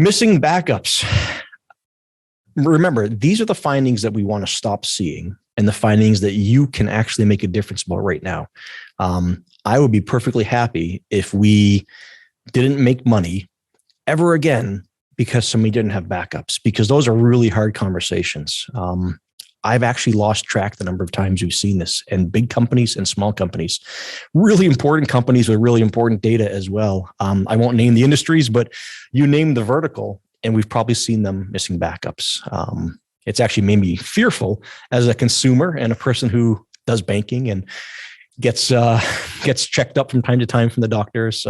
Missing backups. Remember, these are the findings that we want to stop seeing and the findings that you can actually make a difference about right now. I would be perfectly happy if we didn't make money ever again because somebody didn't have backups, because those are really hard conversations. I've actually lost track the number of times we've seen this in big companies and small companies, really important companies with really important data as well. I won't name the industries, but you name the vertical and we've probably seen them missing backups. It's actually made me fearful as a consumer and a person who does banking and gets checked up from time to time from the doctors.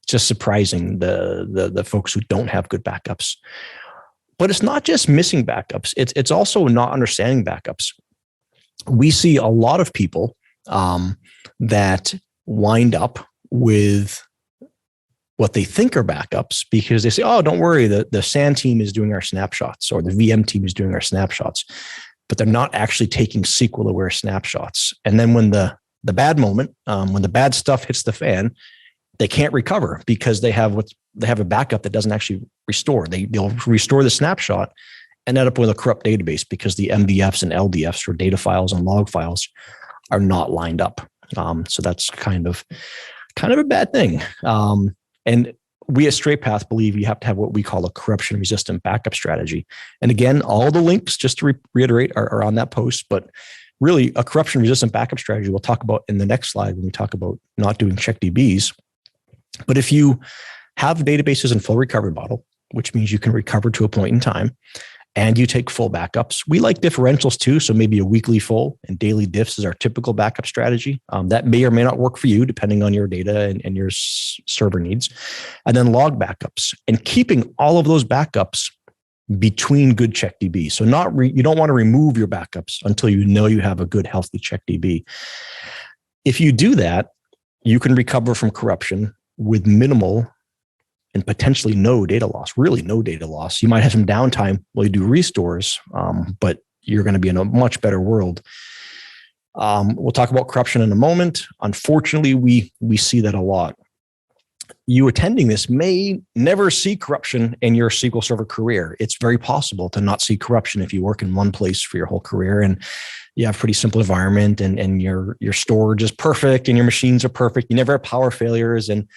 Just surprising the folks who don't have good backups. But it's not just missing backups. It's also not understanding backups. We see a lot of people that wind up with what they think are backups because they say, oh, don't worry, the SAN team is doing our snapshots or the VM team is doing our snapshots, but they're not actually taking SQL aware snapshots. And then when the bad moment, when the bad stuff hits the fan, they can't recover because they have a backup that doesn't actually restore. They'll restore the snapshot and end up with a corrupt database because the MDFs and LDFs or data files and log files are not lined up. So that's kind of a bad thing. And we at Straight Path believe you have to have what we call a corruption resistant backup strategy. And again, all the links, just to reiterate, are on that post, but really a corruption resistant backup strategy we'll talk about in the next slide when we talk about not doing check DBs. But if you have databases in full recovery model, which means you can recover to a point in time, and you take full backups, we like differentials too. So maybe a weekly full and daily diffs is our typical backup strategy. That may or may not work for you depending on your data and your server needs. And then log backups and keeping all of those backups between good check DB. So you don't want to remove your backups until you know you have a good, healthy check DB. If you do that, you can recover from corruption with minimal and potentially no data loss, really no data loss. You might have some downtime while you do restores, but you're going to be in a much better world. We'll talk about corruption in a moment. Unfortunately, we see that a lot. You attending this may never see corruption in your SQL Server career. It's very possible to not see corruption if you work in one place for your whole career and you have a pretty simple environment and your storage is perfect and your machines are perfect. You never have power failures and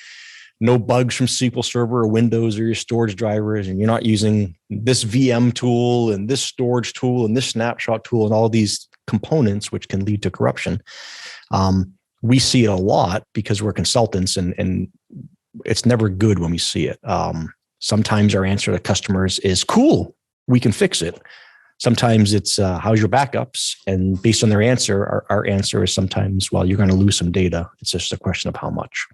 no bugs from SQL Server or Windows or your storage drivers, and you're not using this VM tool and this storage tool and this snapshot tool and all these components, which can lead to corruption. We see it a lot because we're consultants and it's never good when we see it. Sometimes our answer to customers is, cool, we can fix it. Sometimes it's, how's your backups? And based on their answer, our answer is sometimes, well, you're going to lose some data. It's just a question of how much.